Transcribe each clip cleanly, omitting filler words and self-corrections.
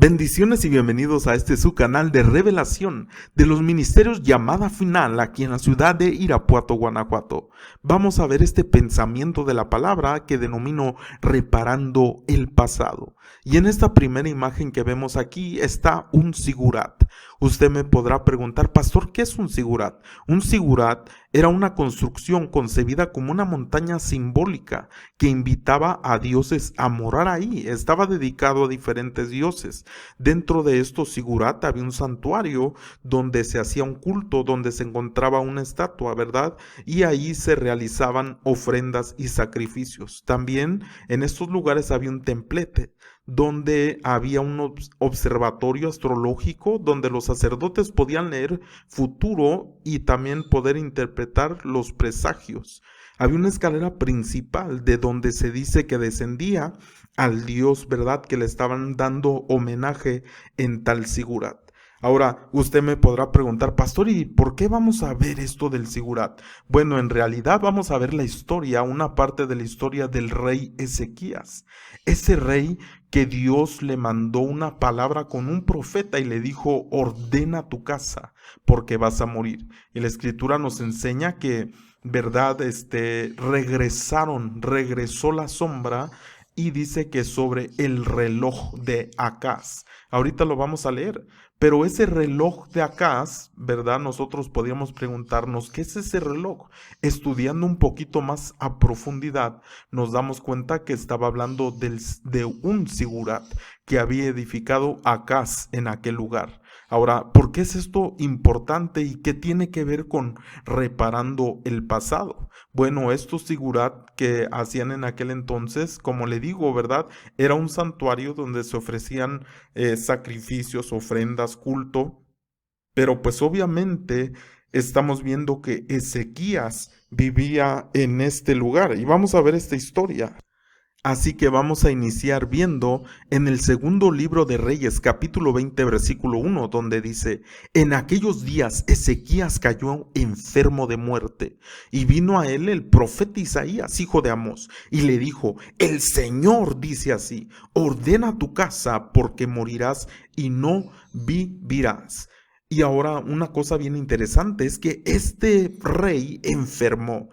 Bendiciones y bienvenidos a este su canal de revelación de los ministerios Llamada Final aquí en la ciudad de Irapuato, Guanajuato. Vamos a ver este pensamiento de la palabra que denomino reparando el pasado. Y en esta primera imagen que vemos aquí está un sigurat. Usted me podrá preguntar, pastor, ¿qué es un sigurat? Un sigurat era una construcción concebida como una montaña simbólica que invitaba a dioses a morar ahí. Estaba dedicado a diferentes dioses. Dentro de estos sigurat había un santuario donde se hacía un culto, donde se encontraba una estatua, ¿verdad? Y ahí se realizaban ofrendas y sacrificios. También en estos lugares había un templete donde había un observatorio astrológico donde los sacerdotes podían leer futuro y también poder interpretar los presagios. Había una escalera principal de donde se dice que descendía al dios, ¿verdad? Que le estaban dando homenaje en tal sigurat. Ahora, usted me podrá preguntar, pastor, ¿y por qué vamos a ver esto del sigurat? Bueno, en realidad vamos a ver la historia, una parte de la historia del rey Ezequías. Ese rey que Dios le mandó una palabra con un profeta y le dijo, ordena tu casa porque vas a morir. Y la escritura nos enseña que, ¿verdad? Regresó la sombra y dice que sobre el reloj de Acaz. Ahorita lo vamos a leer, pero ese reloj de Acaz, ¿verdad? Nosotros podríamos preguntarnos, ¿qué es ese reloj? Estudiando un poquito más a profundidad, nos damos cuenta que estaba hablando de un sigurat que había edificado Acaz en aquel lugar. Ahora, ¿por qué es esto importante y qué tiene que ver con reparando el pasado? Bueno, estos sigurat que hacían en aquel entonces, como le digo, ¿verdad? Era un santuario donde se ofrecían sacrificios, ofrendas, culto, pero pues obviamente estamos viendo que Ezequías vivía en este lugar y vamos a ver esta historia. Así que vamos a iniciar viendo en el segundo libro de Reyes, capítulo 20, versículo 1, donde dice, en aquellos días Ezequías cayó enfermo de muerte, y vino a él el profeta Isaías, hijo de Amós, y le dijo, el Señor dice así, ordena tu casa porque morirás y no vivirás. Y ahora una cosa bien interesante es que este rey enfermó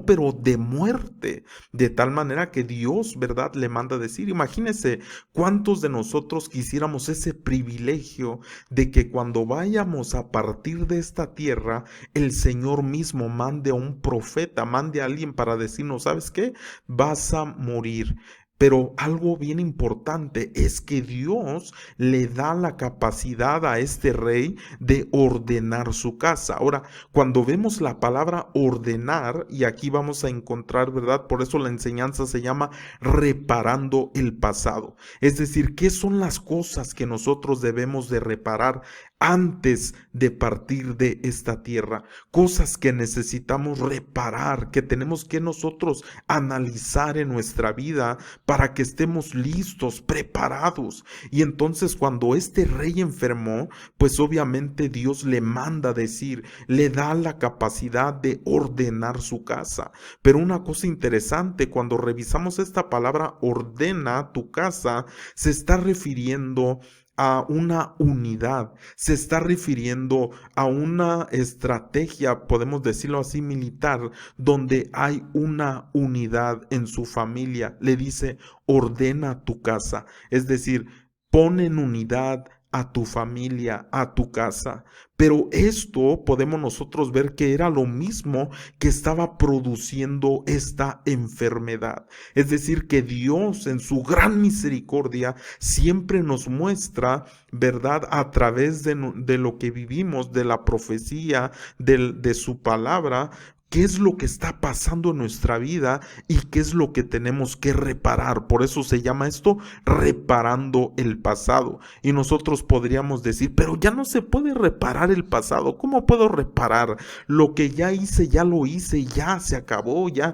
pero de muerte, de tal manera que Dios, ¿verdad?, le manda a decir, imagínese cuántos de nosotros quisiéramos ese privilegio de que cuando vayamos a partir de esta tierra, el Señor mismo mande a un profeta, mande a alguien para decirnos, ¿sabes qué? Vas a morir. Pero algo bien importante es que Dios le da la capacidad a este rey de ordenar su casa. Ahora, cuando vemos la palabra ordenar, y aquí vamos a encontrar, ¿verdad? Por eso la enseñanza se llama reparando el pasado. Es decir, ¿qué son las cosas que nosotros debemos de reparar antes de partir de esta tierra? Cosas que necesitamos reparar, que tenemos que nosotros analizar en nuestra vida para que estemos listos, preparados. Y entonces cuando este rey enfermó, pues obviamente Dios le manda decir, le da la capacidad de ordenar su casa. Pero una cosa interesante, cuando revisamos esta palabra ordena tu casa, se está refiriendo a una unidad, se está refiriendo a una estrategia, podemos decirlo así, militar, donde hay una unidad en su familia. Le dice, ordena tu casa, es decir, pon en unidad a tu familia, a tu casa. Pero esto podemos nosotros ver que era lo mismo que estaba produciendo esta enfermedad. Es decir, que Dios en su gran misericordia siempre nos muestra, ¿verdad? A través de lo que vivimos, de la profecía, de su palabra, qué es lo que está pasando en nuestra vida y qué es lo que tenemos que reparar. Por eso se llama esto reparando el pasado. Y nosotros podríamos decir, pero ya no se puede reparar el pasado. ¿Cómo puedo reparar? Lo que ya hice, ya lo hice, ya se acabó, ya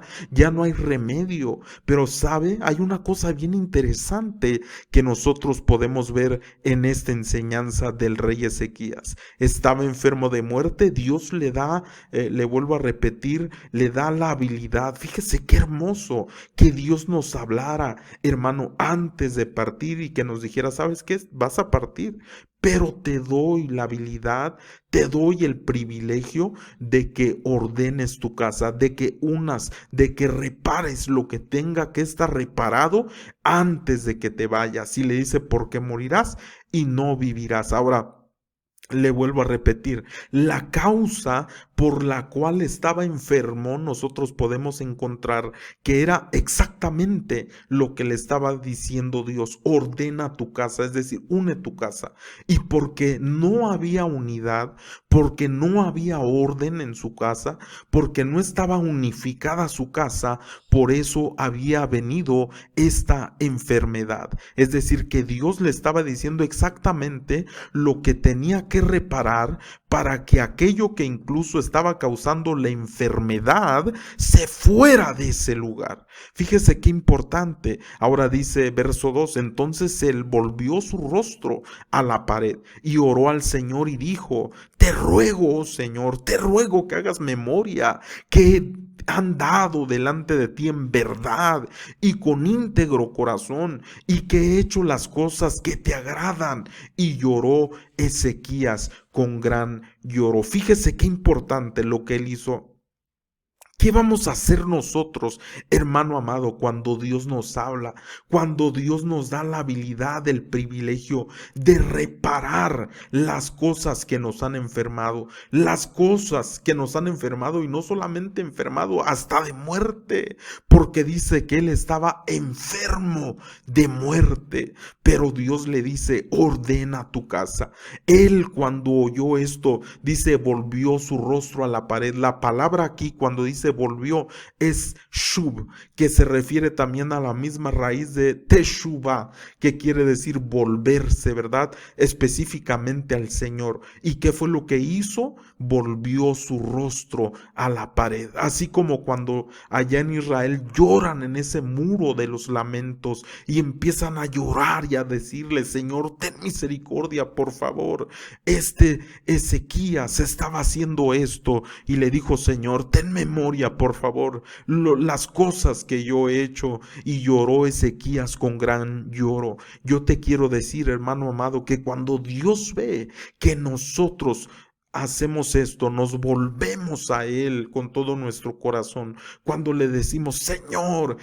no hay remedio. Pero sabe, hay una cosa bien interesante que nosotros podemos ver en esta enseñanza del rey Ezequías. Estaba enfermo de muerte, Dios le da, le vuelvo a repetir, repetir, le da la habilidad. Fíjese qué hermoso que Dios nos hablara, hermano, antes de partir y que nos dijera, ¿sabes qué? Vas a partir, pero te doy la habilidad, te doy el privilegio de que ordenes tu casa, de que unas, de que repares lo que tenga que estar reparado antes de que te vayas. Y le dice, porque morirás y no vivirás. Ahora, le vuelvo a repetir, la causa por la cual estaba enfermo, nosotros podemos encontrar que era exactamente lo que le estaba diciendo Dios: ordena tu casa, es decir, une tu casa. Y porque no había unidad, porque no había orden en su casa, porque no estaba unificada su casa, por eso había venido esta enfermedad. Es decir, que Dios le estaba diciendo exactamente lo que tenía que reparar para que aquello que incluso estaba causando la enfermedad se fuera de ese lugar. Fíjese qué importante. Ahora dice verso 2, entonces él volvió su rostro a la pared y oró al Señor y dijo: te ruego, oh Señor, te ruego que hagas memoria que han dado delante de ti en verdad y con íntegro corazón, y que he hecho las cosas que te agradan. Y lloró Ezequías con gran lloro. Fíjese qué importante lo que él hizo. ¿Qué vamos a hacer nosotros, hermano amado, cuando Dios nos habla, cuando Dios nos da la habilidad, el privilegio de reparar las cosas que nos han enfermado, las cosas que nos han enfermado, y no solamente enfermado, hasta de muerte, porque dice que él estaba enfermo de muerte, pero Dios le dice: ordena tu casa. Él, cuando oyó esto, dice, volvió su rostro a la pared. La palabra aquí, cuando dice volvió, es shub, que se refiere también a la misma raíz de teshuva, que quiere decir volverse, ¿verdad? Específicamente al Señor. ¿Y qué fue lo que hizo? Volvió su rostro a la pared. Así como cuando allá en Israel lloran en ese muro de los lamentos y empiezan a llorar y a decirle: Señor, ten misericordia, por favor. Ezequías estaba haciendo esto y le dijo: Señor, ten memoria, por favor, las cosas que yo he hecho. Y lloró Ezequías con gran lloro. Yo te quiero decir, hermano amado, que cuando Dios ve que nosotros hacemos esto, nos volvemos a Él con todo nuestro corazón, cuando le decimos: Señor,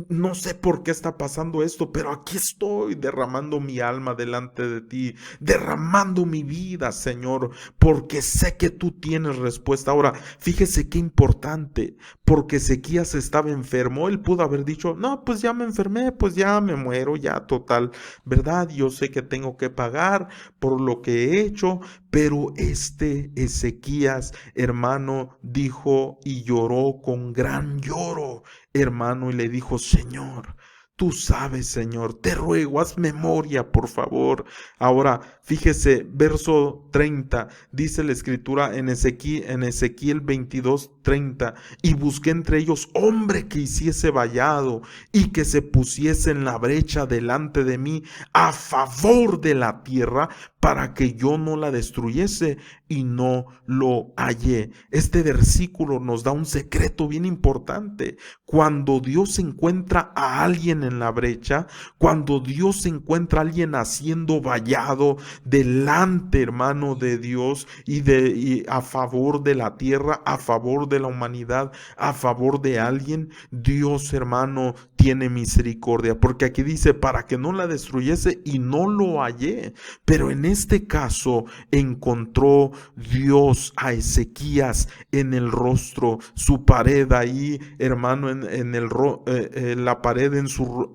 no sé por qué está pasando esto, pero aquí estoy derramando mi alma delante de ti, derramando mi vida, Señor, porque sé que tú tienes respuesta. Ahora, fíjese qué importante, porque Ezequías estaba enfermo. Él pudo haber dicho: no, pues ya me enfermé, pues ya me muero, ya total, ¿verdad? Yo sé que tengo que pagar por lo que he hecho. Pero Ezequías, hermano, dijo y lloró con gran lloro, hermano, y le dijo: Señor, tú sabes, Señor, te ruego, haz memoria, por favor. Ahora, fíjese, verso 30, dice la escritura en Ezequiel 22:30, y busqué entre ellos hombre que hiciese vallado y que se pusiese en la brecha delante de mí a favor de la tierra, para que yo no la destruyese, y no lo hallé. Este versículo nos da un secreto bien importante. Cuando Dios encuentra a alguien en la brecha, cuando Dios encuentra a alguien haciendo vallado delante, hermano, de Dios y a favor de la tierra, a favor de la humanidad, a favor de alguien, Dios, hermano, tiene misericordia, porque aquí dice: para que no la destruyese, y no lo hallé. Pero en este caso encontró Dios a Ezequías en el rostro, su pared ahí, hermano, la pared, en su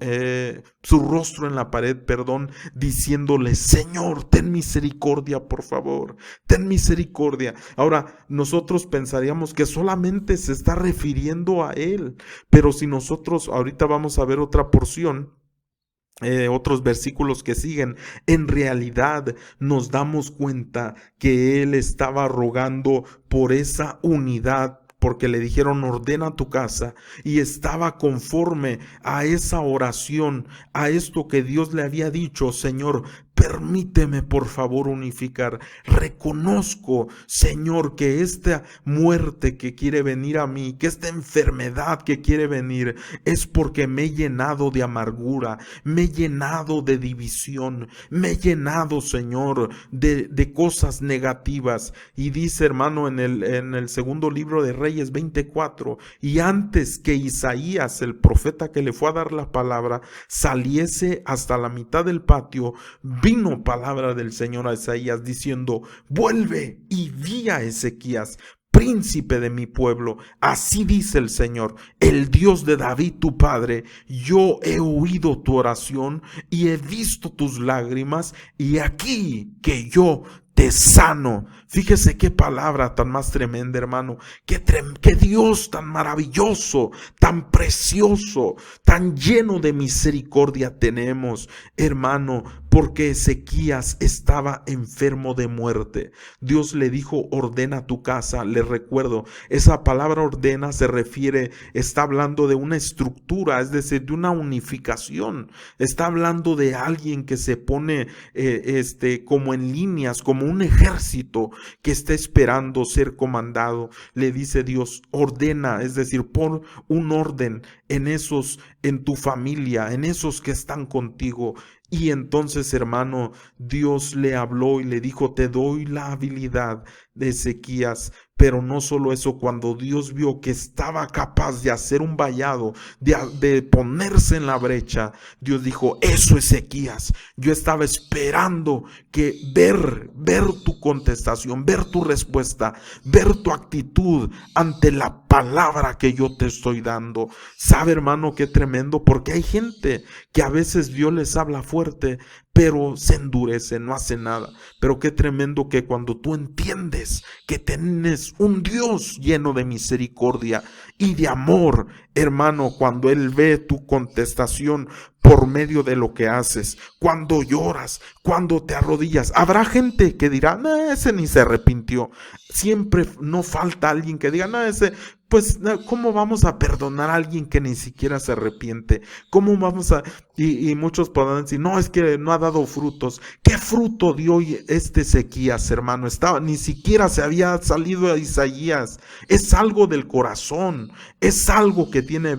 rostro en la pared, perdón, diciéndole: Señor, ten misericordia, por favor, ten misericordia. Ahora, nosotros pensaríamos que solamente se está refiriendo a él, pero si nosotros, ahorita vamos a ver otra porción, otros versículos que siguen, en realidad nos damos cuenta que él estaba rogando por esa unidad, porque le dijeron: ordena tu casa, y estaba conforme a esa oración, a esto que Dios le había dicho: Señor, permíteme por favor unificar. Reconozco, Señor, que esta muerte que quiere venir a mí, que esta enfermedad que quiere venir, es porque me he llenado de amargura, me he llenado de división, me he llenado, Señor, de cosas negativas. Y dice, hermano, en el segundo libro de Reyes 24, y antes que Isaías, el profeta que le fue a dar la palabra, saliese hasta la mitad del patio, vino palabra del Señor a Isaías diciendo: vuelve y di a Ezequías, príncipe de mi pueblo, así dice el Señor, el Dios de David tu padre: yo he oído tu oración y he visto tus lágrimas, y aquí que yo te sano. Fíjese qué palabra tan más tremenda, hermano. Qué Dios tan maravilloso, tan precioso, tan lleno de misericordia tenemos, hermano, porque Ezequías estaba enfermo de muerte. Dios le dijo: ordena tu casa. Le recuerdo, esa palabra ordena se refiere, está hablando de una estructura, es decir, de una unificación. Está hablando de alguien que se pone como en líneas, como un ejército que está esperando ser comandado. Le dice Dios: ordena, es decir, pon un orden en tu familia, en esos que están contigo. Y entonces, hermano, Dios le habló y le dijo: te doy la habilidad de Ezequías. Pero no solo eso, cuando Dios vio que estaba capaz de hacer un vallado, de ponerse en la brecha, Dios dijo: eso, Ezequías, yo estaba esperando que ver tu contestación, ver tu respuesta, ver tu actitud ante la palabra que yo te estoy dando. ¿Sabe, hermano, qué tremendo? Porque hay gente que a veces Dios les habla fuerte, pero se endurece, no hace nada. Pero qué tremendo que cuando tú entiendes que tienes un Dios lleno de misericordia y de amor, hermano, cuando Él ve tu contestación por medio de lo que haces, cuando lloras, cuando te arrodillas, habrá gente que dirá: no, ese ni se arrepintió. Siempre no falta alguien que diga: no, ese, pues, ¿cómo vamos a perdonar a alguien que ni siquiera se arrepiente? ¿Cómo vamos a...? Y muchos podrán decir: no, es que no ha dado frutos. ¿Qué fruto dio este Ezequías, hermano? Ni siquiera se había salido a Isaías. Es algo del corazón, es algo que tiene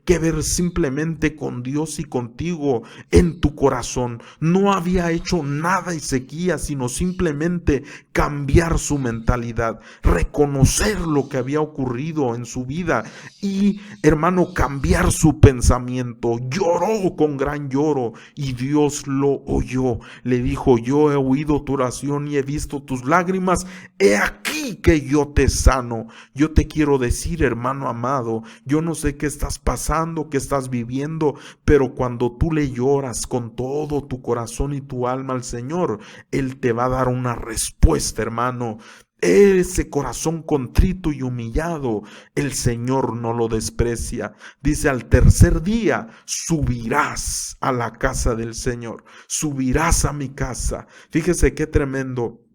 que ver simplemente con Dios y contigo en tu corazón. No había hecho nada Ezequías, sino simplemente cambiar su mentalidad, reconocer lo que había ocurrido en su vida y, hermano, cambiar su pensamiento. Lloró con gran lloro y Dios lo oyó. Le dijo: yo he oído tu oración y he visto tus lágrimas, he aquí que yo te sano. Yo te quiero decir, hermano amado, yo no sé qué estás pasando, qué estás viviendo, pero cuando tú le lloras con todo tu corazón y tu alma al Señor, Él te va a dar una respuesta, hermano. Ese corazón contrito y humillado, el Señor no lo desprecia. Dice: al tercer día subirás a la casa del Señor, subirás a mi casa. Fíjese qué tremendo.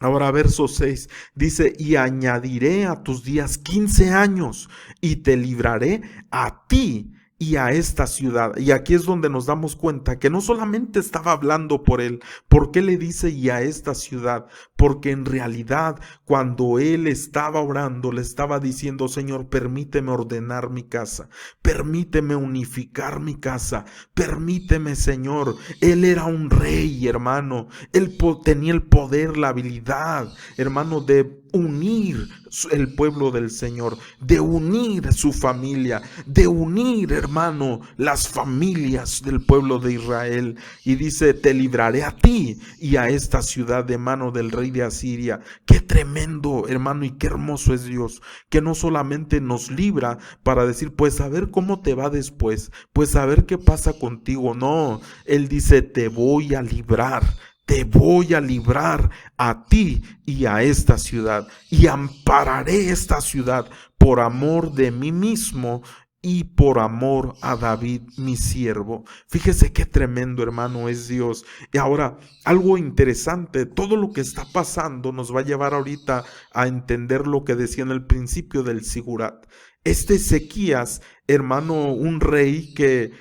Ahora verso 6 dice: y añadiré a tus días 15 años y te libraré a ti y a esta ciudad. Y aquí es donde nos damos cuenta que no solamente estaba hablando por él. ¿Por qué le dice y a esta ciudad? Porque en realidad cuando él estaba orando le estaba diciendo: Señor, permíteme ordenar mi casa, permíteme unificar mi casa, permíteme, Señor. Él era un rey, hermano. Él tenía el poder, la habilidad, hermano, de unir el pueblo del Señor, de unir su familia, de unir, hermano, las familias del pueblo de Israel. Y dice: te libraré a ti y a esta ciudad de mano del rey de Asiria. Qué tremendo, hermano, y qué hermoso es Dios, que no solamente nos libra para decir: pues a ver cómo te va después, pues a ver qué pasa contigo. No, Él dice: te voy a librar. Te voy a librar a ti y a esta ciudad, y ampararé esta ciudad por amor de mí mismo y por amor a David mi siervo. Fíjese qué tremendo, hermano, es Dios. Y ahora, algo interesante, todo lo que está pasando nos va a llevar ahorita a entender lo que decía en el principio del Sigurat. Este Ezequías, hermano, un rey que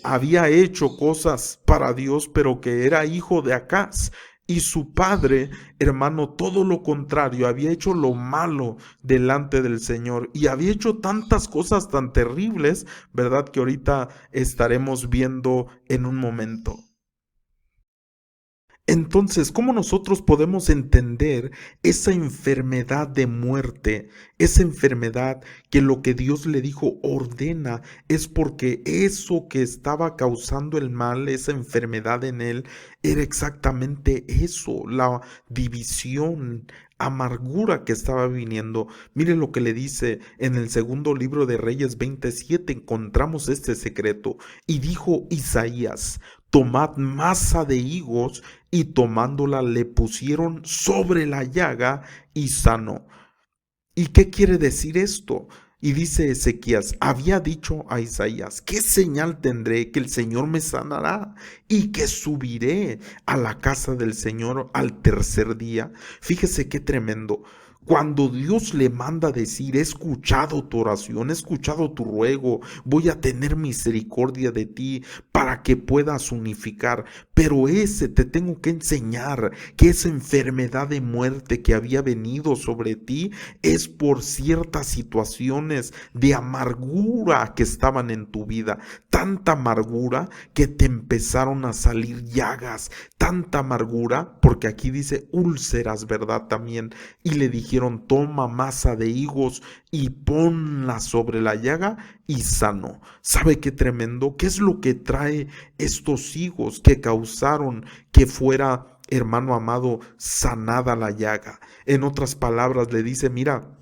había hecho cosas para Dios, pero que era hijo de Acaz. Y su padre, hermano, todo lo contrario, había hecho lo malo delante del Señor y había hecho tantas cosas tan terribles, ¿verdad? Que ahorita estaremos viendo en un momento. Entonces, ¿cómo nosotros podemos entender esa enfermedad de muerte? Esa enfermedad que lo que Dios le dijo ordena es porque eso que estaba causando el mal, esa enfermedad en él, era exactamente eso, la división, amargura que estaba viniendo. Mire lo que le dice en el segundo libro de Reyes 27, encontramos este secreto. Y dijo Isaías: tomad masa de higos, y tomándola le pusieron sobre la llaga y sanó. ¿Y qué quiere decir esto? Y dice Ezequías: había dicho a Isaías: ¿qué señal tendré que el Señor me sanará y que subiré a la casa del Señor al tercer día? Fíjese qué tremendo. Cuando Dios le manda decir: he escuchado tu oración, he escuchado tu ruego, voy a tener misericordia de ti para que puedas unificar. Pero te tengo que enseñar que esa enfermedad de muerte que había venido sobre ti es por ciertas situaciones de amargura que estaban en tu vida. Tanta amargura que te empezaron a salir llagas, tanta amargura, porque aquí dice úlceras, ¿verdad? También. Y le dijeron: toma masa de higos y ponla sobre la llaga, y sanó. ¿Sabe qué tremendo? ¿Qué es lo que trae estos higos que causaron que fuera, hermano amado, sanada la llaga? En otras palabras, le dice: mira,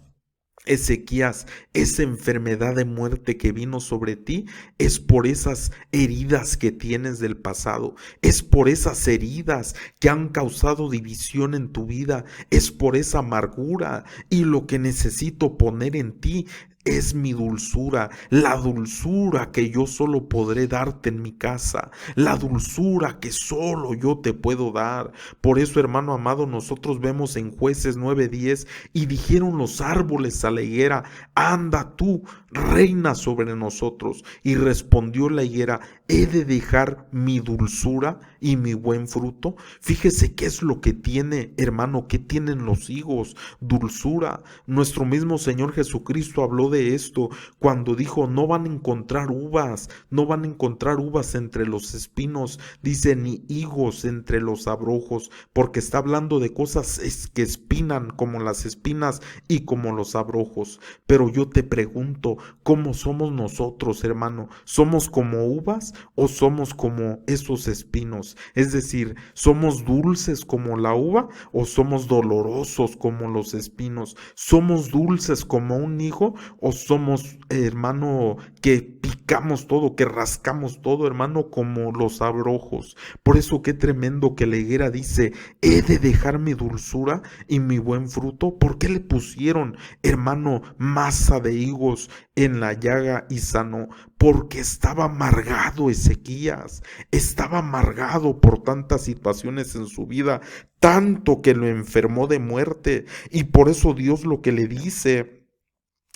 Ezequías, esa enfermedad de muerte que vino sobre ti es por esas heridas que tienes del pasado, es por esas heridas que han causado división en tu vida, es por esa amargura, y lo que necesito poner en ti es mi dulzura, la dulzura que yo solo podré darte en mi casa, la dulzura que solo yo te puedo dar. Por eso, hermano amado, nosotros vemos en Jueces 9:10: y dijeron los árboles a la higuera: anda tú, reina sobre nosotros. Y respondió la higuera: ¿he de dejar mi dulzura y mi buen fruto? Fíjese qué es lo que tiene, hermano, qué tienen los higos: dulzura. Nuestro mismo Señor Jesucristo habló de esto cuando dijo: no van a encontrar uvas, no van a encontrar uvas entre los espinos, dice, ni higos entre los abrojos, porque está hablando de cosas que espinan, como las espinas y como los abrojos. Pero yo te pregunto, ¿cómo somos nosotros, hermano? ¿Somos como uvas o somos como esos espinos? Es decir, ¿somos dulces como la uva o somos dolorosos como los espinos? ¿Somos dulces como un higo o somos, hermano, que picamos todo, que rascamos todo, hermano, como los abrojos? Por eso qué tremendo que la higuera dice: he de dejar mi dulzura y mi buen fruto. ¿Por qué le pusieron, hermano, masa de higos en la llaga y sanó? Porque estaba amargado Ezequías, estaba amargado por tantas situaciones en su vida, tanto que lo enfermó de muerte. Y por eso Dios lo que le dice: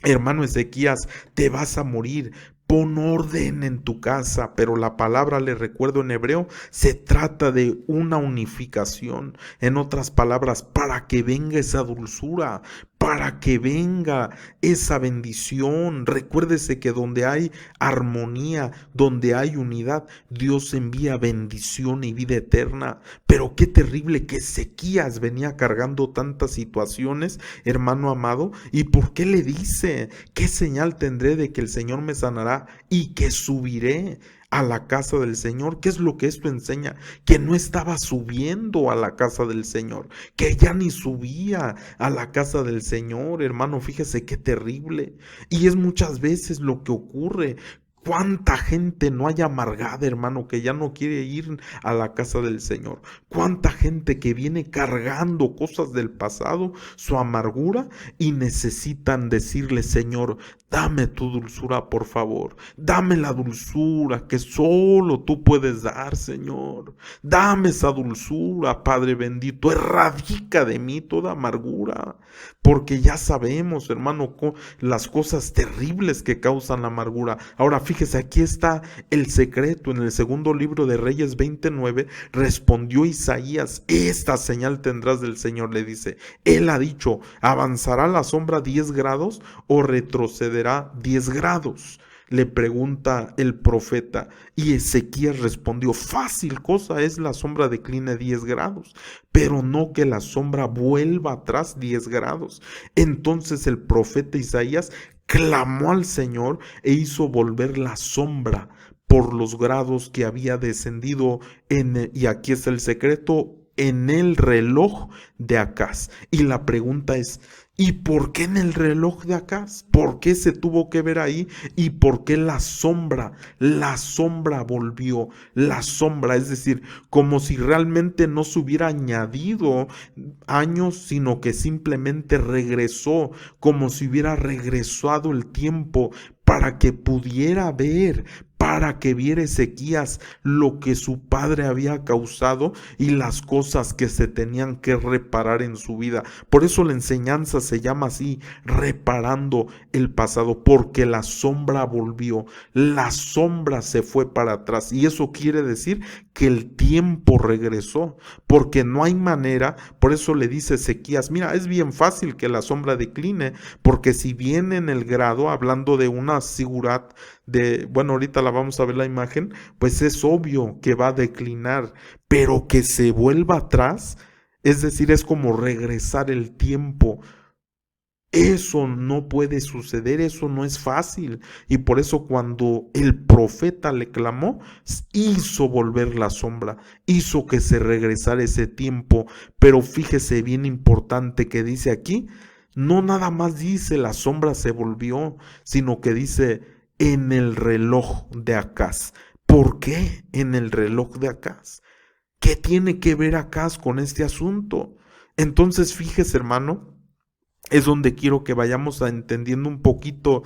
hermano Ezequías, te vas a morir. Pon orden en tu casa. Pero la palabra, le recuerdo, en hebreo se trata de una unificación. En otras palabras, para que venga esa dulzura, para que venga esa bendición. Recuérdese que donde hay armonía, donde hay unidad, Dios envía bendición y vida eterna. Pero qué terrible que Ezequías venía cargando tantas situaciones, hermano amado. ¿Y por qué le dice: qué señal tendré de que el Señor me sanará y que subiré a la casa del Señor? ¿Qué es lo que esto enseña? Que no estaba subiendo a la casa del Señor, que ya ni subía a la casa del Señor, hermano. Fíjese qué terrible. Y es muchas veces lo que ocurre ¿Cuánta gente no hay amargada, hermano, que ya no quiere ir a la casa del Señor? ¿Cuánta gente que viene cargando cosas del pasado, su amargura, y necesitan decirle, Señor, dame tu dulzura, por favor. Dame la dulzura que solo tú puedes dar, Señor. Dame esa dulzura, Padre bendito. Erradica de mí toda amargura, porque ya sabemos, hermano, las cosas terribles que causan la amargura. Ahora fíjese, aquí está el secreto. En el segundo libro de Reyes 29, respondió Isaías, esta señal tendrás del Señor, le dice. Él ha dicho, ¿avanzará la sombra 10 grados o retrocederá 10 grados? Le pregunta el profeta, y Ezequías respondió, fácil cosa es la sombra decline 10 grados, pero no que la sombra vuelva atrás 10 grados. Entonces el profeta Isaías clamó al Señor e hizo volver la sombra por los grados que había descendido y aquí está el secreto, en el reloj de Acaz. Y la pregunta es, ¿y por qué en el reloj de Acaz? ¿Por qué se tuvo que ver ahí? ¿Y por qué la sombra volvió? La sombra, es decir, como si realmente no se hubiera añadido años, sino que simplemente regresó, como si hubiera regresado el tiempo para que pudiera ver, para que viera Ezequías lo que su padre había causado y las cosas que se tenían que reparar en su vida. Por eso la enseñanza se llama así, reparando el pasado, porque la sombra volvió, la sombra se fue para atrás, y eso quiere decir que el tiempo regresó, porque no hay manera. Por eso le dice Ezequías, mira, es bien fácil que la sombra decline, porque si viene en el grado, hablando de una sigurat, bueno, ahorita la vamos a ver la imagen, pues es obvio que va a declinar, pero que se vuelva atrás, es decir, es como regresar el tiempo. Eso no puede suceder, eso no es fácil. Y por eso cuando el profeta le clamó, hizo volver la sombra, hizo que se regresara ese tiempo. Pero fíjese bien importante que dice aquí, no nada más dice la sombra se volvió, sino que dice en el reloj de Acaz. ¿Por qué en el reloj de Acaz? ¿Qué tiene que ver Acaz con este asunto? Entonces fíjese, hermano, es donde quiero que vayamos entendiendo un poquito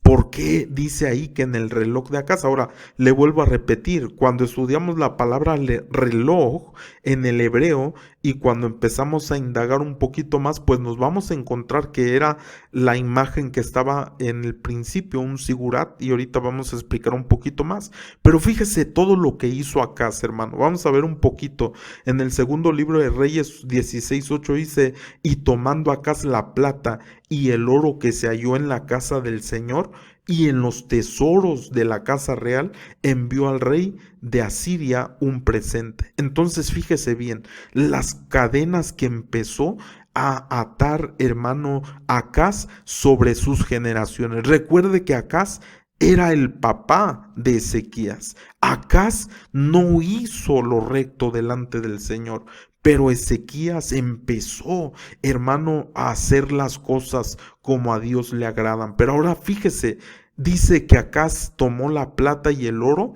por qué dice ahí que en el reloj de Acaz. Ahora, le vuelvo a repetir, cuando estudiamos la palabra reloj en el hebreo y cuando empezamos a indagar un poquito más, pues nos vamos a encontrar que era la imagen que estaba en el principio, un sigurat, y ahorita vamos a explicar un poquito más. Pero fíjese todo lo que hizo Acaz, hermano. Vamos a ver un poquito. En el segundo libro de Reyes 16:8 dice, y tomando Acaz la plata y el oro que se halló en la casa del Señor y en los tesoros de la casa real, envió al rey de Asiria un presente. Entonces fíjese bien, las cadenas que empezó a atar, hermano, Acaz sobre sus generaciones. Recuerde que Acaz era el papá de Ezequías. Acaz no hizo lo recto delante del Señor, pero Ezequías empezó, hermano, a hacer las cosas como a Dios le agradan. Pero ahora fíjese, dice que Acaz tomó la plata y el oro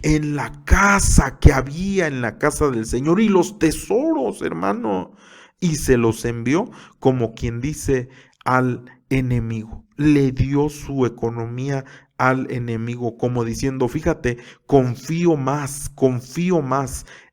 en la casa que había en la casa del Señor y los tesoros, hermano, y se los envió, como quien dice, al enemigo. Le dio su economía al enemigo, como diciendo, fíjate, confío más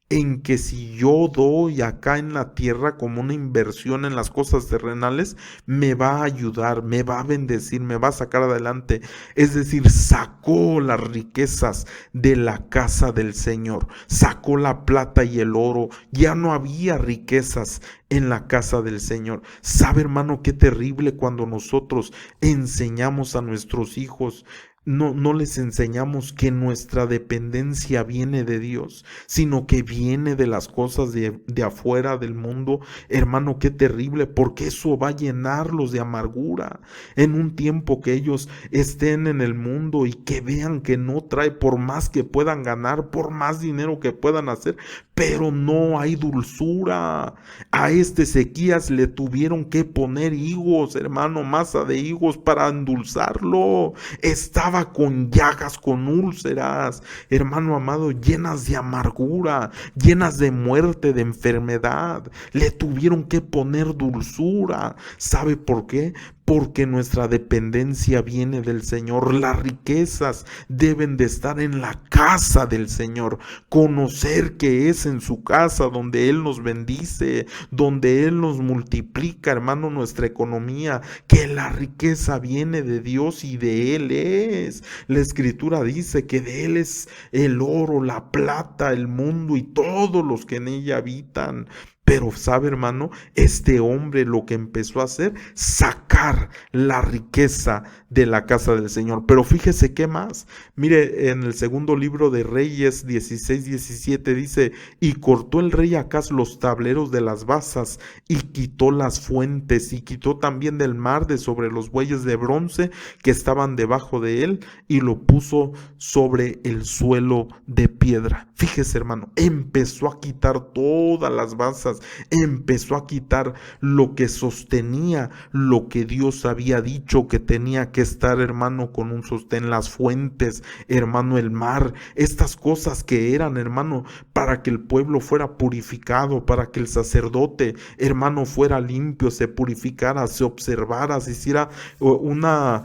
en que si yo doy acá en la tierra como una inversión en las cosas terrenales, me va a ayudar, me va a bendecir, me va a sacar adelante. Es decir, sacó las riquezas de la casa del Señor, sacó la plata y el oro. Ya no había riquezas en la casa del Señor. ¿Sabe, hermano, qué terrible cuando nosotros enseñamos a nuestros hijos? No les enseñamos que nuestra dependencia viene de Dios, sino que viene de las cosas de afuera del mundo. Hermano, qué terrible, porque eso va a llenarlos de amargura en un tiempo que ellos estén en el mundo y que vean que no trae, por más que puedan ganar, por más dinero que puedan hacer, pero no hay dulzura. A este Ezequías le tuvieron que poner higos, hermano, masa de higos para endulzarlo. Estaba con llagas, con úlceras, hermano amado, llenas de amargura, llenas de muerte, de enfermedad. Le tuvieron que poner dulzura. ¿Sabe por qué? Porque nuestra dependencia viene del Señor. Las riquezas deben de estar en la casa del Señor. Conocer que es en su casa donde Él nos bendice, donde Él nos multiplica, hermano, nuestra economía, que la riqueza viene de Dios y de Él es. La Escritura dice que de Él es el oro, la plata, el mundo y todos los que en ella habitan. Pero sabe, hermano, este hombre lo que empezó a hacer, sacar la riqueza de la casa del Señor. Pero fíjese qué más. Mire, en el segundo libro de Reyes 16-17 dice, y cortó el rey Acaz los tableros de las basas y quitó las fuentes y quitó también del mar de sobre los bueyes de bronce que estaban debajo de él y lo puso sobre el suelo de piedra. Fíjese, hermano, empezó a quitar todas las basas, empezó a quitar lo que sostenía lo que Dios había dicho que tenía que estar, hermano, con un sostén, las fuentes, hermano, el mar, estas cosas que eran, hermano, para que el pueblo fuera purificado, para que el sacerdote, hermano, fuera limpio, se purificara, se observara, se hiciera una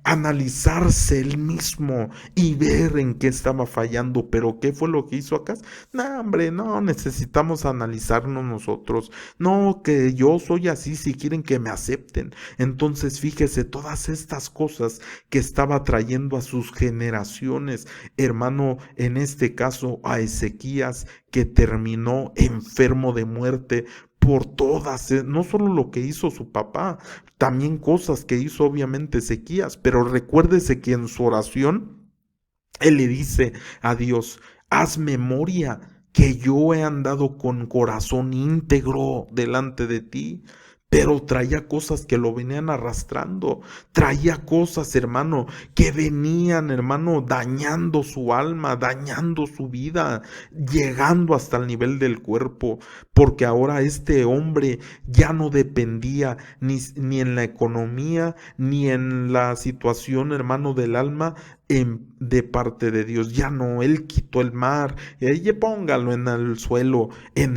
analizarse él mismo y ver en qué estaba fallando. Pero ¿qué fue lo que hizo Acaz? No, hombre, no necesitamos analizarnos nosotros. No, que yo soy así si quieren que me acepten. Entonces fíjese todas estas cosas que estaba trayendo a sus generaciones, hermano, en este caso a Ezequías, que terminó enfermo de muerte por todas, no solo lo que hizo su papá, también cosas que hizo obviamente Ezequías. Pero recuérdese que en su oración él le dice a Dios, haz memoria que yo he andado con corazón íntegro delante de ti. Pero traía cosas que lo venían arrastrando, traía cosas, hermano, que venían, hermano, dañando su alma, dañando su vida, llegando hasta el nivel del cuerpo, porque ahora este hombre ya no dependía ni en la economía, ni en la situación, hermano, del alma, de parte de Dios. Ya no, él quitó el mar, póngalo en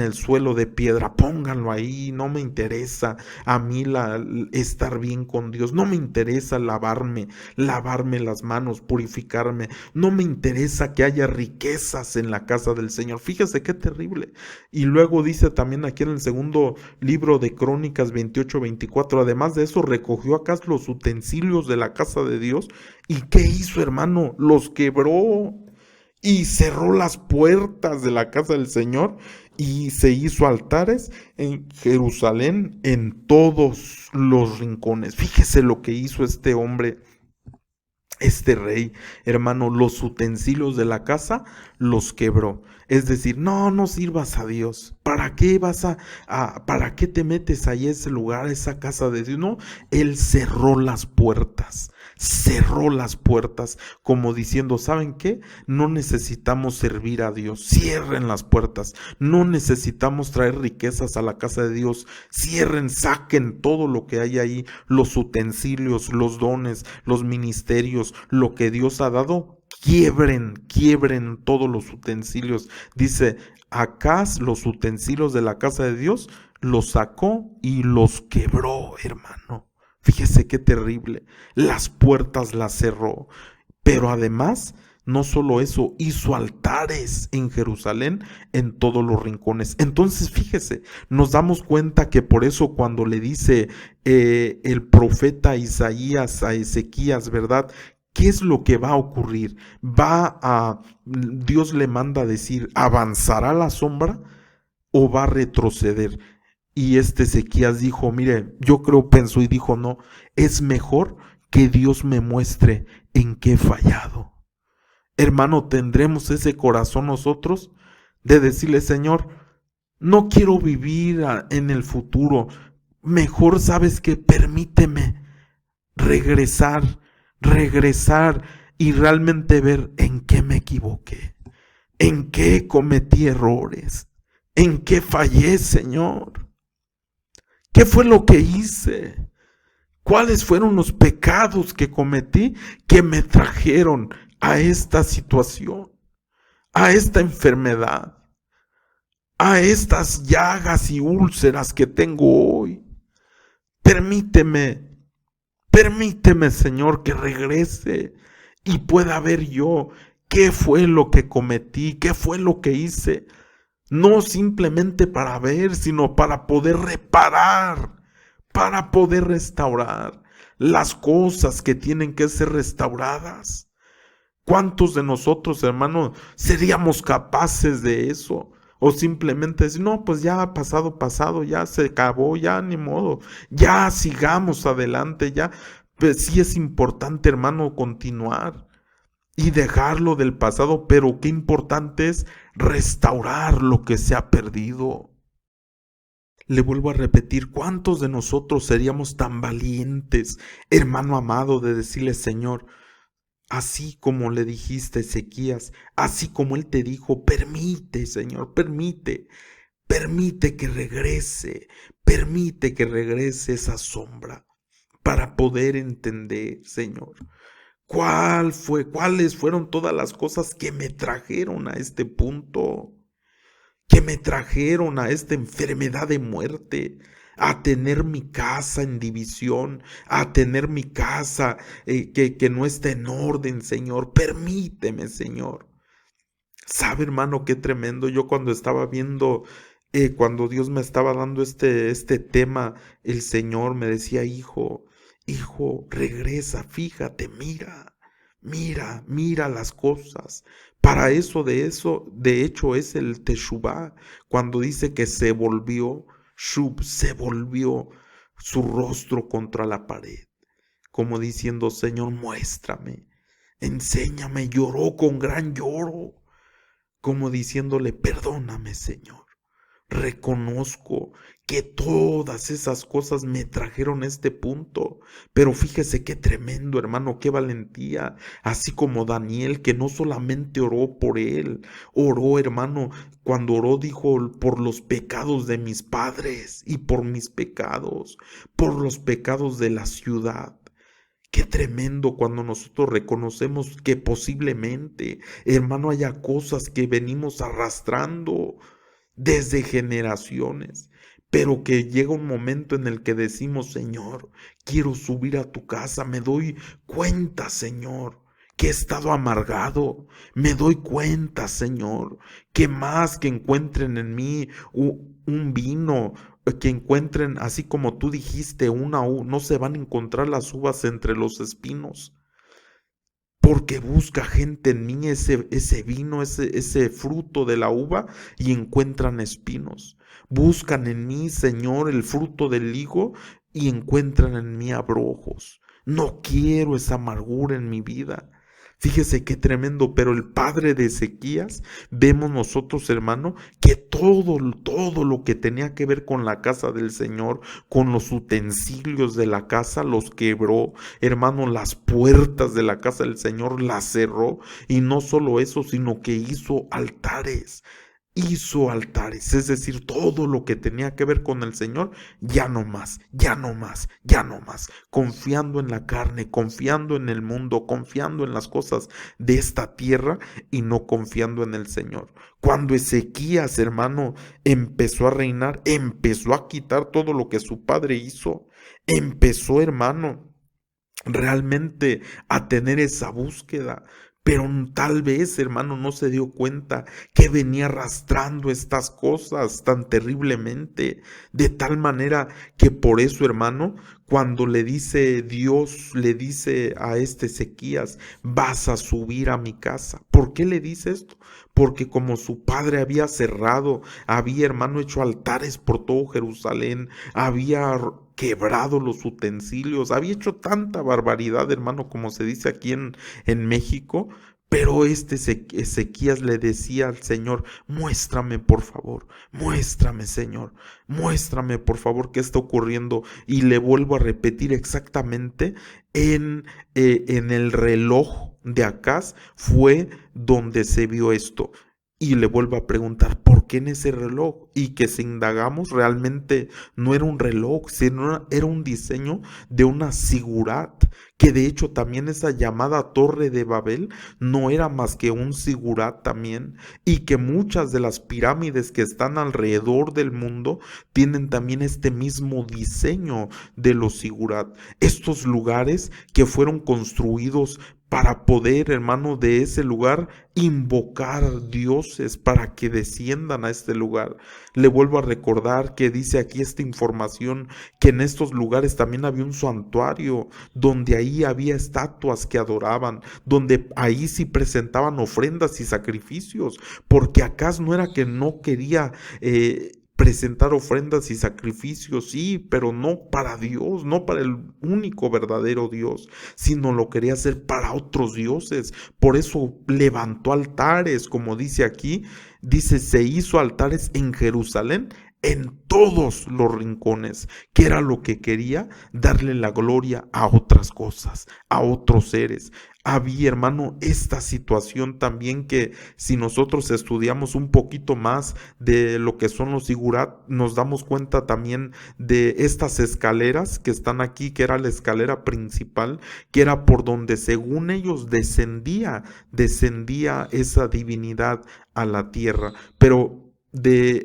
el suelo de piedra, póngalo ahí, no me interesa a mí estar bien con Dios, no me interesa lavarme las manos, purificarme, no me interesa que haya riquezas en la casa del Señor. Fíjese qué terrible. Y luego dice también aquí en el segundo libro de Crónicas 28-24, además de eso recogió acá los utensilios de la casa de Dios. ¿Y qué hizo, hermano? Los quebró y cerró las puertas de la casa del Señor y se hizo altares en Jerusalén en todos los rincones. Fíjese lo que hizo este hombre, este rey, hermano, los utensilios de la casa los quebró. Es decir, no sirvas a Dios. ¿Para qué para qué te metes ahí a ese lugar, a esa casa de Dios? No, él cerró las puertas como diciendo, ¿saben qué? No necesitamos servir a Dios, cierren las puertas. No necesitamos traer riquezas a la casa de Dios, cierren, saquen todo lo que hay ahí, los utensilios, los dones, los ministerios, lo que Dios ha dado. Quiebren todos los utensilios. Dice, acá los utensilios de la casa de Dios los sacó y los quebró, hermano. Fíjese qué terrible. Las puertas las cerró. Pero además, no solo eso, hizo altares en Jerusalén en todos los rincones. Entonces, fíjese, nos damos cuenta que por eso cuando le dice el profeta Isaías a Ezequías, ¿verdad? ¿Qué es lo que va a ocurrir? Dios le manda a decir, ¿avanzará la sombra o va a retroceder? Y Ezequías dijo, mire, pensó y dijo, no, es mejor que Dios me muestre en qué he fallado. Hermano, ¿tendremos ese corazón nosotros de decirle, Señor, no quiero vivir en el futuro, mejor sabes que permíteme regresar y realmente ver en qué me equivoqué, ¿En qué cometí errores? ¿En qué fallé, Señor? ¿Qué fue lo que hice? ¿Cuáles fueron los pecados que cometí que me trajeron a esta situación, a esta enfermedad, a estas llagas y úlceras que tengo hoy? Permíteme, permíteme, Señor, que regrese y pueda ver yo qué fue lo que cometí, qué fue lo que hice. No simplemente para ver, sino para poder reparar, para poder restaurar las cosas que tienen que ser restauradas. ¿Cuántos de nosotros, hermano, seríamos capaces de eso? O simplemente decir, no, pues ya pasado, pasado, ya se acabó, ya ni modo, ya sigamos adelante, ya. Pues sí es importante, hermano, continuar y dejarlo del pasado, pero qué importante es restaurar lo que se ha perdido. Le vuelvo a repetir, ¿cuántos de nosotros seríamos tan valientes, hermano amado, de decirle, Señor, así como le dijiste a Ezequías, así como él te dijo, permite, Señor, permite que regrese esa sombra para poder entender, Señor, cuáles fueron todas las cosas que me trajeron a este punto, que me trajeron a esta enfermedad de muerte, a tener mi casa en división, a tener mi casa que no está en orden, Señor. Permíteme, Señor. ¿Sabe, hermano, qué tremendo? Yo cuando estaba viendo, cuando Dios me estaba dando este tema, el Señor me decía, hijo, regresa, fíjate, mira las cosas. Para de hecho, es el Teshuvá, cuando dice que se volvió su rostro contra la pared, como diciendo, Señor, muéstrame, enséñame, lloró con gran lloro, como diciéndole, perdóname, Señor. Reconozco que todas esas cosas me trajeron a este punto, pero fíjese qué tremendo, hermano, qué valentía, así como Daniel, que no solamente oró por él, oró, hermano, cuando oró dijo, por los pecados de mis padres y por mis pecados, por los pecados de la ciudad. Qué tremendo cuando nosotros reconocemos que posiblemente, hermano, haya cosas que venimos arrastrando desde generaciones, pero que llega un momento en el que decimos, Señor, quiero subir a tu casa, me doy cuenta, Señor, que he estado amargado, me doy cuenta, Señor, que más que encuentren en mí un vino, que encuentren, así como tú dijiste, no se van a encontrar las uvas entre los espinos. Porque busca gente en mí ese vino, ese fruto de la uva y encuentran espinos. Buscan en mí, Señor, el fruto del higo y encuentran en mí abrojos. No quiero esa amargura en mi vida. Fíjese qué tremendo, pero el padre de Ezequías, vemos nosotros, hermano, que todo lo que tenía que ver con la casa del Señor, con los utensilios de la casa, los quebró, hermano, las puertas de la casa del Señor las cerró, y no solo eso, sino que hizo altares, es decir, todo lo que tenía que ver con el Señor, ya no más, ya no más, ya no más, confiando en la carne, confiando en el mundo, confiando en las cosas de esta tierra y no confiando en el Señor. Cuando Ezequías, hermano, empezó a reinar, empezó a quitar todo lo que su padre hizo, empezó, hermano, realmente a tener esa búsqueda, pero tal vez, hermano, no se dio cuenta que venía arrastrando estas cosas tan terriblemente, de tal manera que por eso, hermano, cuando Dios le dice a este Ezequías, vas a subir a mi casa. ¿Por qué le dice esto? Porque como su padre había cerrado, había, hermano, hecho altares por todo Jerusalén, había quebrado los utensilios, había hecho tanta barbaridad, hermano, como se dice aquí en México, pero Ezequías le decía al Señor, muéstrame por favor, muéstrame, Señor, muéstrame por favor qué está ocurriendo. Y le vuelvo a repetir exactamente, en el reloj de Acaz fue donde se vio esto. Y le vuelvo a preguntar, ¿por qué en ese reloj? Y que si indagamos, realmente no era un reloj, sino era un diseño de una sigurat, que de hecho también esa llamada Torre de Babel no era más que un sigurat también, y que muchas de las pirámides que están alrededor del mundo tienen también este mismo diseño de los sigurat. Estos lugares que fueron construidos para poder, hermano, de ese lugar invocar dioses para que desciendan a este lugar. Le vuelvo a recordar que dice aquí esta información que en estos lugares también había un santuario, donde ahí había estatuas que adoraban, donde ahí sí presentaban ofrendas y sacrificios, porque Acaz no era que no quería presentar ofrendas y sacrificios, sí, pero no para Dios, no para el único verdadero Dios, sino lo quería hacer para otros dioses. Por eso levantó altares, como dice aquí, dice, se hizo altares en Jerusalén, en todos los rincones, que era lo que quería, darle la gloria a otras cosas, a otros seres. Había, hermano, esta situación también que si nosotros estudiamos un poquito más de lo que son los sigurat, nos damos cuenta también de estas escaleras que están aquí, que era la escalera principal, que era por donde según ellos descendía esa divinidad a la tierra. Pero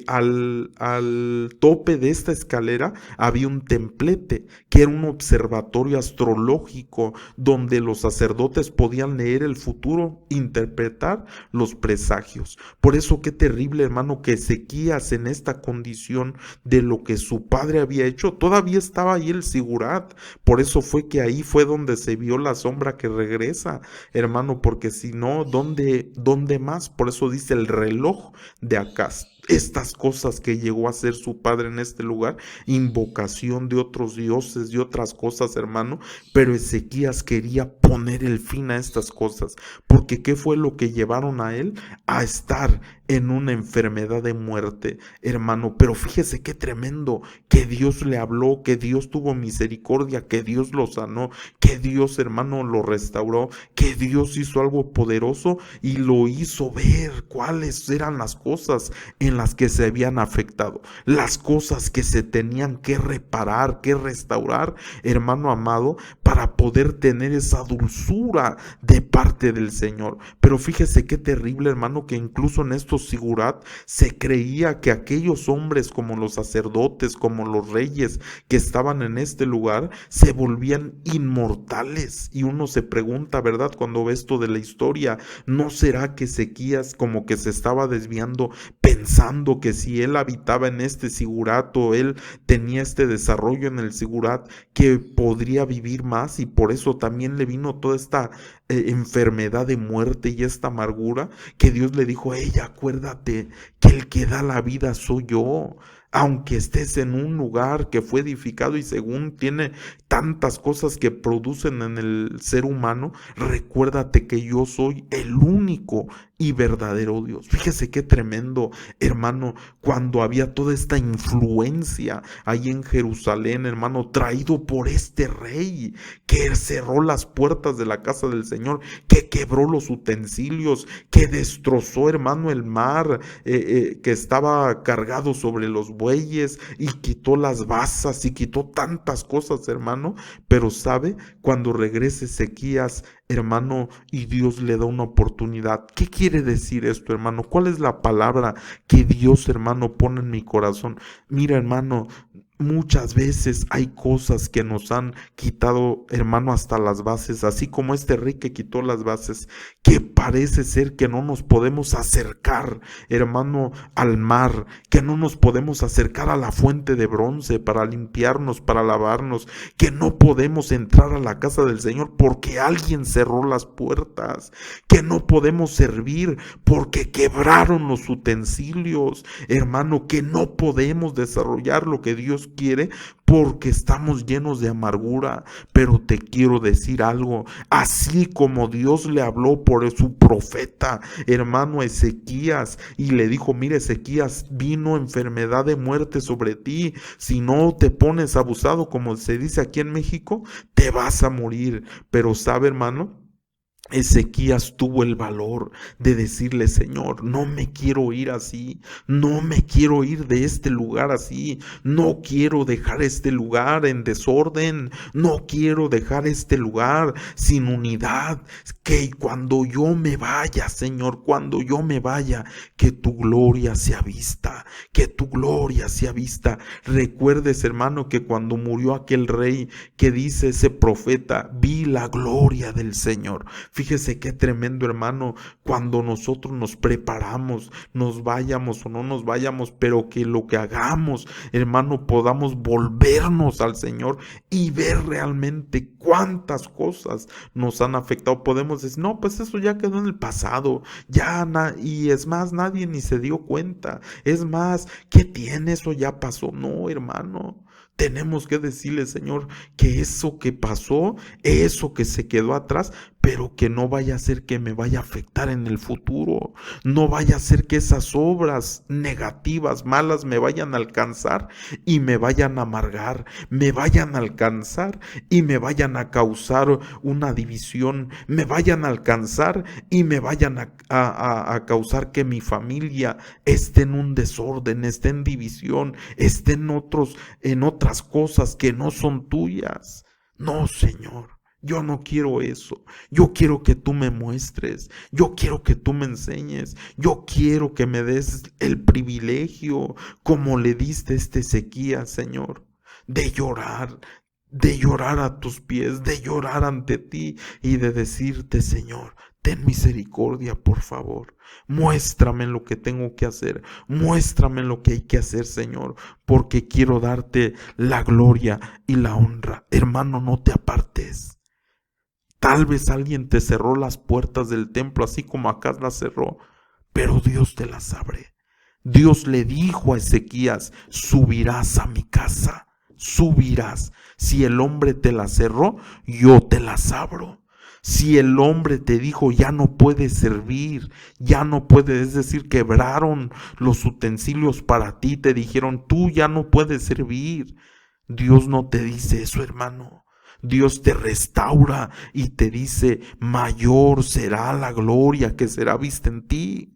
al tope de esta escalera había un templete que era un observatorio astrológico donde los sacerdotes podían leer el futuro, interpretar los presagios. Por eso qué terrible, hermano, que Ezequías en esta condición de lo que su padre había hecho, todavía estaba ahí el sigurat. Por eso fue que ahí fue donde se vio la sombra que regresa, hermano, porque si no, ¿dónde más? Por eso dice el reloj de Acaz. Estas cosas que llegó a hacer su padre en este lugar, invocación de otros dioses, de otras cosas, hermano, pero Ezequías quería poner el fin a estas cosas, porque ¿qué fue lo que llevaron a él? A estar en una enfermedad de muerte, hermano. Pero fíjese qué tremendo, que Dios le habló, que Dios tuvo misericordia, que Dios lo sanó, que Dios, hermano, lo restauró, que Dios hizo algo poderoso y lo hizo ver cuáles eran las cosas en las que se habían afectado, las cosas que se tenían que reparar, que restaurar, hermano amado, para poder tener esa dulzura de parte del Señor. Pero fíjese qué terrible, hermano, que incluso en estos sigurat se creía que aquellos hombres como los sacerdotes, como los reyes que estaban en este lugar, se volvían inmortales. Y uno se pregunta, ¿verdad? Cuando ve esto de la historia, ¿no será que Ezequías como que se estaba desviando pensando que si él habitaba en este sigurat o él tenía este desarrollo en el sigurat, que podría vivir más y por eso también le vino toda esta enfermedad de muerte y esta amargura, que Dios le dijo, ella, acuérdate que el que da la vida soy yo? Aunque estés en un lugar que fue edificado y según tiene tantas cosas que producen en el ser humano, recuérdate que yo soy el único y verdadero Dios. Fíjese qué tremendo, hermano, cuando había toda esta influencia ahí en Jerusalén, hermano, traído por este rey que cerró las puertas de la casa del Señor, que quebró los utensilios, que destrozó, hermano, el mar que estaba cargado sobre los bueyes y quitó las basas y quitó tantas cosas, hermano. Pero sabe, cuando regrese Ezequías, hermano, y Dios le da una oportunidad. ¿Qué quiere decir esto, hermano? ¿Cuál es la palabra que Dios, hermano, pone en mi corazón? Mira, hermano, muchas veces hay cosas que nos han quitado, hermano, hasta las bases, así como este rey que quitó las bases, que parece ser que no nos podemos acercar, hermano, al mar, que no nos podemos acercar a la fuente de bronce para limpiarnos, para lavarnos, que no podemos entrar a la casa del Señor porque alguien cerró las puertas, que no podemos servir porque quebraron los utensilios, hermano, que no podemos desarrollar lo que Dios quiere porque estamos llenos de amargura. Pero te quiero decir algo, así como Dios le habló por su profeta, hermano Ezequías, y le dijo, mire Ezequías, vino enfermedad de muerte sobre ti, si no te pones abusado, como se dice aquí en México, te vas a morir. Pero sabe, hermano, Ezequías tuvo el valor de decirle: Señor, no me quiero ir así, no me quiero ir de este lugar así, no quiero dejar este lugar en desorden, no quiero dejar este lugar sin unidad, que cuando yo me vaya, Señor, cuando yo me vaya, que tu gloria sea vista, que tu gloria sea vista. Recuerdes, hermano, que cuando murió aquel rey, que dice ese profeta: vi la gloria del Señor. Fíjese qué tremendo, hermano, cuando nosotros nos preparamos, nos vayamos o no nos vayamos, pero que lo que hagamos, hermano, podamos volvernos al Señor y ver realmente cuántas cosas nos han afectado. Podemos decir: no, pues eso ya quedó en el pasado, y es más, nadie ni se dio cuenta. Es más, ¿qué tiene? Eso ya pasó. No, hermano. Tenemos que decirle: Señor, que eso que pasó, eso que se quedó atrás, pero que no vaya a ser que me vaya a afectar en el futuro. No vaya a ser que esas obras negativas, malas, me vayan a alcanzar y me vayan a amargar, me vayan a alcanzar y me vayan a causar una división, me vayan a alcanzar y me vayan a causar que mi familia esté en un desorden, esté en división, esté en otras cosas que no son tuyas. No, Señor. Yo no quiero eso. Yo quiero que tú me muestres. Yo quiero que tú me enseñes. Yo quiero que me des el privilegio, como le diste a este Ezequías, Señor, de llorar a tus pies, de llorar ante ti y de decirte: Señor, ten misericordia, por favor. Muéstrame lo que tengo que hacer. Muéstrame lo que hay que hacer, Señor, porque quiero darte la gloria y la honra. Hermano, no te apartes. Tal vez alguien te cerró las puertas del templo, así como Acaz las cerró, pero Dios te las abre. Dios le dijo a Ezequías: subirás a mi casa, subirás. Si el hombre te la cerró, yo te las abro. Si el hombre te dijo: ya no puedes servir, ya no puedes, es decir, quebraron los utensilios para ti, te dijeron: tú ya no puedes servir. Dios no te dice eso, hermano. Dios te restaura y te dice: mayor será la gloria que será vista en ti.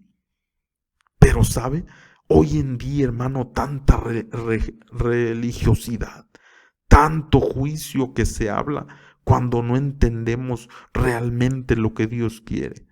Pero ¿sabe? Hoy en día, hermano, tanta religiosidad, tanto juicio que se habla cuando no entendemos realmente lo que Dios quiere.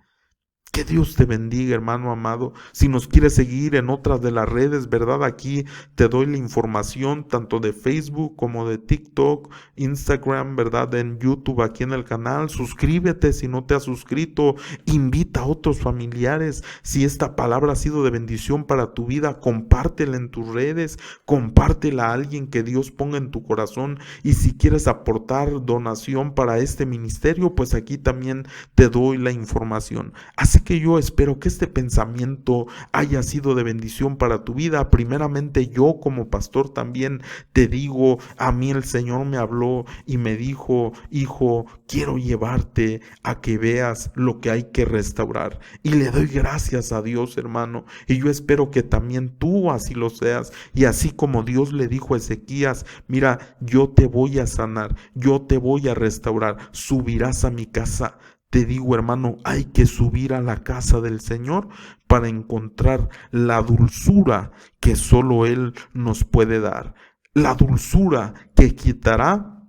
Que Dios te bendiga, hermano amado. Si nos quieres seguir en otras de las redes, ¿verdad? Aquí te doy la información tanto de Facebook como de TikTok, Instagram, ¿verdad? En YouTube, aquí en el canal. Suscríbete si no te has suscrito. Invita a otros familiares. Si esta palabra ha sido de bendición para tu vida, compártela en tus redes. Compártela a alguien que Dios ponga en tu corazón. Y si quieres aportar donación para este ministerio, pues aquí también te doy la información. Así que yo espero que este pensamiento haya sido de bendición para tu vida. Primeramente, yo como pastor también te digo: a mí el Señor me habló y me dijo: hijo, quiero llevarte a que veas lo que hay que restaurar. Y le doy gracias a Dios, hermano, y yo espero que también tú así lo seas. Y así como Dios le dijo a Ezequías: mira, yo te voy a sanar, yo te voy a restaurar, subirás a mi casa. Te digo, hermano, hay que subir a la casa del Señor para encontrar la dulzura que solo Él nos puede dar. La dulzura que quitará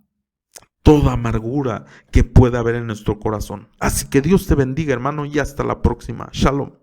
toda amargura que pueda haber en nuestro corazón. Así que Dios te bendiga, hermano, y hasta la próxima. Shalom.